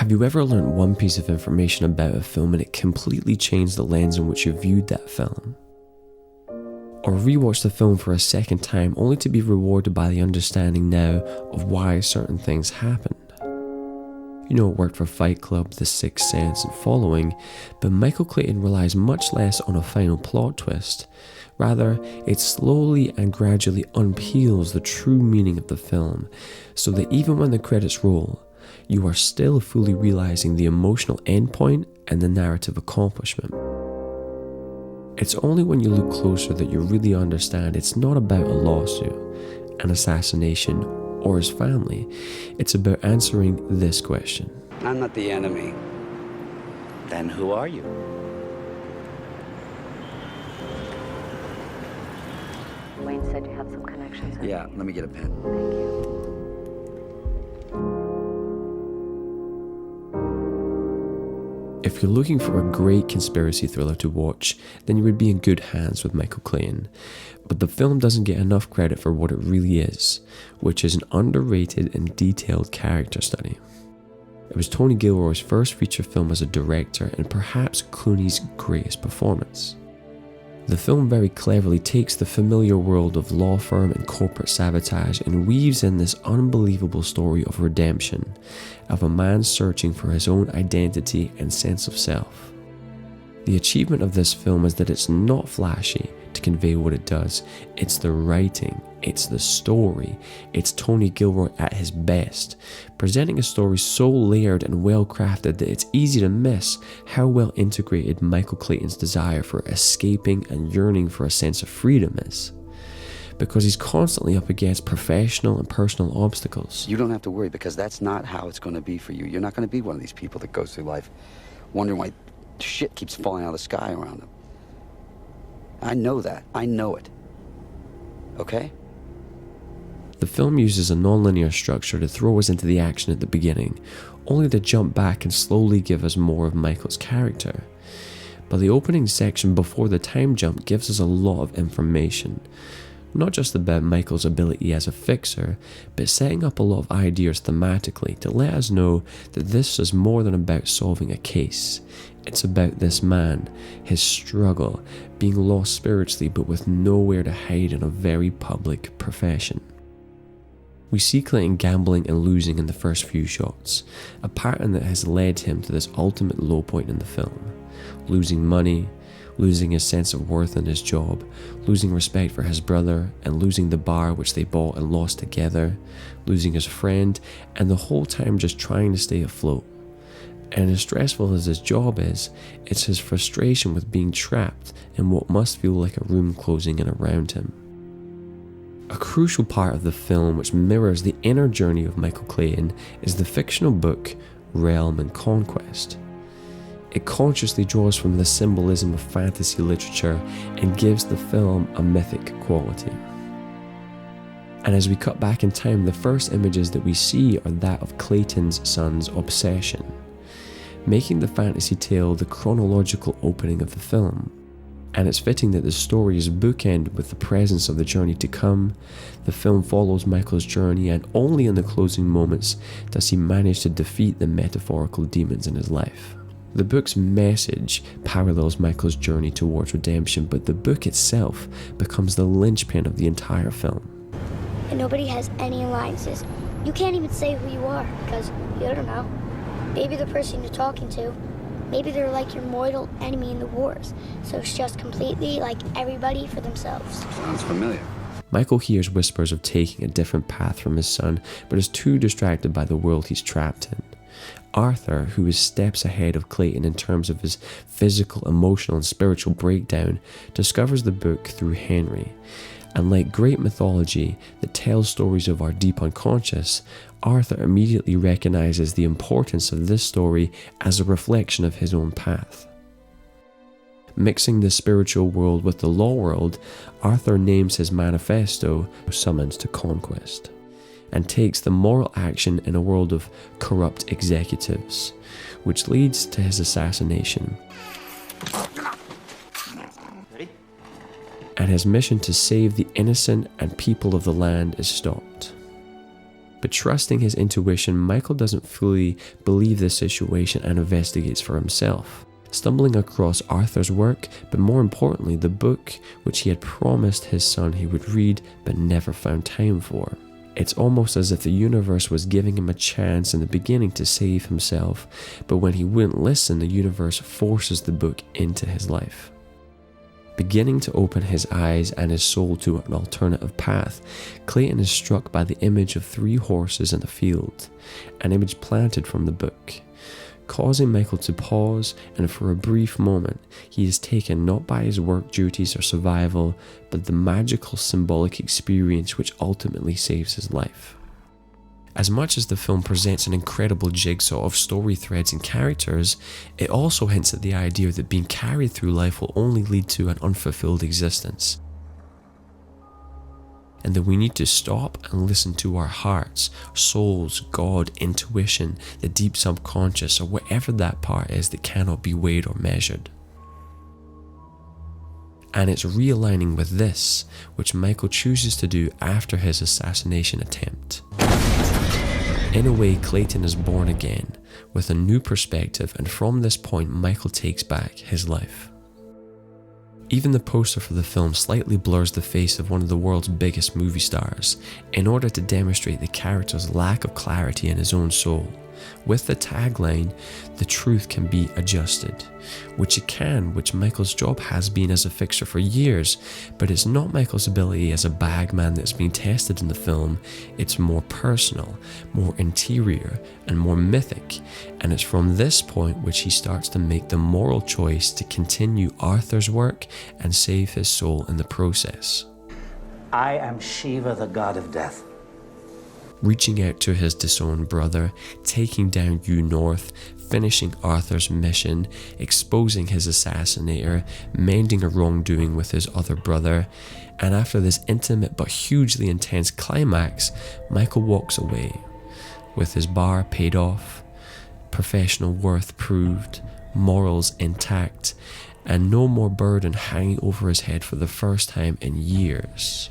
Have you ever learned one piece of information about a film and it completely changed the lens in which you viewed that film? Or rewatched the film for a second time only to be rewarded by the understanding now of why certain things happened? You know, it worked for Fight Club, The Sixth Sense and following, but Michael Clayton relies much less on a final plot twist. Rather, it slowly and gradually unpeels the true meaning of the film, so that even when the credits roll, you are still fully realizing the emotional endpoint and the narrative accomplishment. It's only when you look closer that you really understand it's not about a lawsuit, an assassination, or his family. It's about answering this question. I'm not the enemy. Then who are you? Wayne said you had some connections. Yeah, let me get a pen. Thank you. If you're looking for a great conspiracy thriller to watch, then you would be in good hands with Michael Clayton. But the film doesn't get enough credit for what it really is, which is an underrated and detailed character study. It was Tony Gilroy's first feature film as a director and perhaps Clooney's greatest performance. The film very cleverly takes the familiar world of law firm and corporate sabotage and weaves in this unbelievable story of redemption, of a man searching for his own identity and sense of self. The achievement of this film is that it's not flashy to convey what it does. It's the writing, it's the story, it's Tony Gilroy at his best, presenting a story so layered and well crafted that it's easy to miss how well integrated Michael Clayton's desire for escaping and yearning for a sense of freedom is. Because he's constantly up against professional and personal obstacles. You don't have to worry, because that's not how it's going to be for you. You're not going to be one of these people that goes through life wondering why shit keeps falling out of the sky around them. I know that. I know it. Okay? The film uses a non-linear structure to throw us into the action at the beginning, only to jump back and slowly give us more of Michael's character. But the opening section before the time jump gives us a lot of information. Not just about Michael's ability as a fixer, but setting up a lot of ideas thematically to let us know that this is more than about solving a case. It's about this man, his struggle, being lost spiritually but with nowhere to hide in a very public profession. We see Clayton gambling and losing in the first few shots, a pattern that has led him to this ultimate low point in the film. Losing money, losing his sense of worth in his job, losing respect for his brother, and losing the bar which they bought and lost together, losing his friend, and the whole time just trying to stay afloat. And as stressful as his job is, it's his frustration with being trapped in what must feel like a room closing in around him. A crucial part of the film which mirrors the inner journey of Michael Clayton is the fictional book Realm and Conquest. It consciously draws from the symbolism of fantasy literature and gives the film a mythic quality. And as we cut back in time, the first images that we see are that of Clayton's son's obsession, making the fantasy tale the chronological opening of the film. And it's fitting that the story is bookended with the presence of the journey to come. The film follows Michael's journey, and only in the closing moments does he manage to defeat the metaphorical demons in his life. The book's message parallels Michael's journey towards redemption, but the book itself becomes the linchpin of the entire film. And nobody has any alliances. You can't even say who you are, because you don't know. Maybe the person you're talking to, maybe they're like your mortal enemy in the wars. So it's just completely like everybody for themselves. Sounds familiar. Michael hears whispers of taking a different path from his son, but is too distracted by the world he's trapped in. Arthur, who is steps ahead of Clayton in terms of his physical, emotional, and spiritual breakdown, discovers the book through Henry. And like great mythology that tells stories of our deep unconscious, Arthur immediately recognizes the importance of this story as a reflection of his own path. Mixing the spiritual world with the law world, Arthur names his manifesto Summons to Conquest, and takes the moral action in a world of corrupt executives, which leads to his assassination. And his mission to save the innocent and people of the land is stopped. But trusting his intuition, Michael doesn't fully believe the situation and investigates for himself, stumbling across Arthur's work, but more importantly, the book which he had promised his son he would read but never found time for. It's almost as if the universe was giving him a chance in the beginning to save himself, but when he wouldn't listen, the universe forces the book into his life. Beginning to open his eyes and his soul to an alternative path, Clayton is struck by the image of 3 horses in a field, an image planted from the book, causing Michael to pause, and for a brief moment he is taken not by his work duties or survival, but the magical symbolic experience which ultimately saves his life. As much as the film presents an incredible jigsaw of story threads and characters, it also hints at the idea that being carried through life will only lead to an unfulfilled existence, and that we need to stop and listen to our hearts, souls, God, intuition, the deep subconscious, or whatever that part is that cannot be weighed or measured. And it's realigning with this, which Michael chooses to do after his assassination attempt. In a way, Clayton is born again, with a new perspective, and from this point, Michael takes back his life. Even the poster for the film slightly blurs the face of one of the world's biggest movie stars, in order to demonstrate the character's lack of clarity in his own soul, with the tagline, "The truth can be adjusted," which it can, which Michael's job has been as a fixer for years, but it's not Michael's ability as a bagman that's been tested in the film. It's more personal, more interior, and more mythic, and it's from this point which he starts to make the moral choice to continue Arthur's work and save his soul in the process. I am Shiva, the god of death. Reaching out to his disowned brother, taking down Due North, finishing Arthur's mission, exposing his assassinator, mending a wrongdoing with his other brother, and after this intimate but hugely intense climax, Michael walks away, with his bar paid off, professional worth proved, morals intact, and no more burden hanging over his head for the first time in years.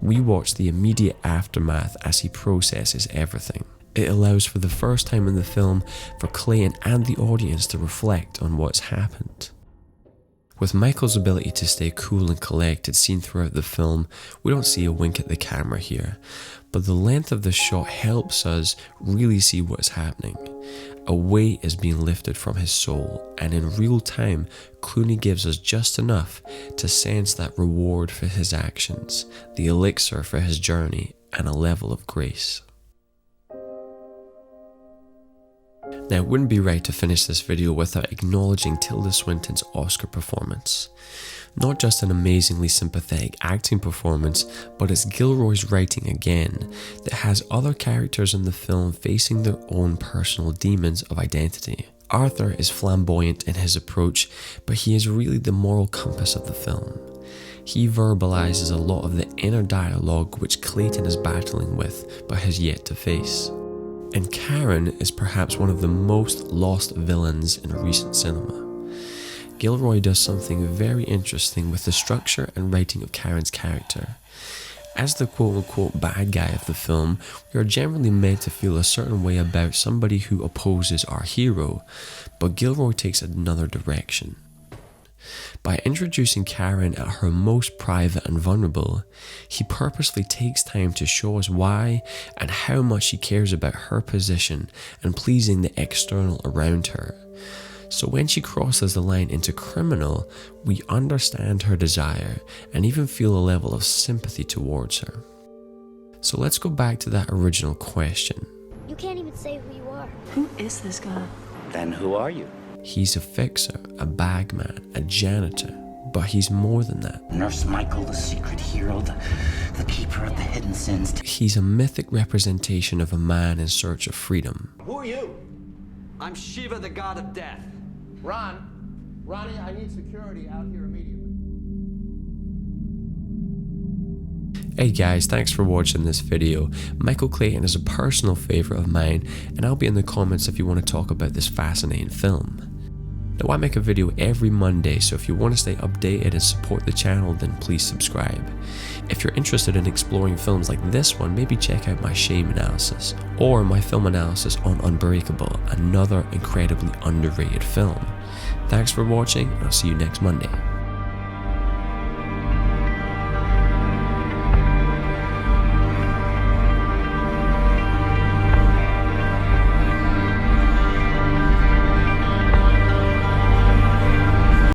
We watch the immediate aftermath as he processes everything. It allows for the first time in the film for Clayton and the audience to reflect on what's happened. With Michael's ability to stay cool and collected seen throughout the film, we don't see a wink at the camera here, but the length of the shot helps us really see what's happening. A weight is being lifted from his soul, and in real time, Clooney gives us just enough to sense that reward for his actions, the elixir for his journey, and a level of grace. Now, it wouldn't be right to finish this video without acknowledging Tilda Swinton's Oscar performance. Not just an amazingly sympathetic acting performance, but it's Gilroy's writing again that has other characters in the film facing their own personal demons of identity. Arthur is flamboyant in his approach, but he is really the moral compass of the film. He verbalizes a lot of the inner dialogue which Clayton is battling with but has yet to face. And Karen is perhaps one of the most lost villains in recent cinema. Gilroy does something very interesting with the structure and writing of Karen's character. As the quote-unquote bad guy of the film, we are generally meant to feel a certain way about somebody who opposes our hero, but Gilroy takes another direction. By introducing Karen at her most private and vulnerable, he purposely takes time to show us why and how much he cares about her position and pleasing the external around her. So when she crosses the line into criminal, we understand her desire and even feel a level of sympathy towards her. So let's go back to that original question. You can't even say who you are. Who is this guy? Then who are you? He's a fixer, a bagman, a janitor, but he's more than that. Nurse Michael, the secret hero, the keeper of the hidden sins. He's a mythic representation of a man in search of freedom. Who are you? I'm Shiva, the god of death. Ronnie, I need security out here immediately. Hey guys, thanks for watching this video. Michael Clayton is a personal favourite of mine, and I'll be in the comments if you want to talk about this fascinating film. Now I make a video every Monday, so if you want to stay updated and support the channel, then please subscribe. If you're interested in exploring films like this one, maybe check out my Shame analysis, or my film analysis on Unbreakable, another incredibly underrated film. Thanks for watching, and I'll see you next Monday.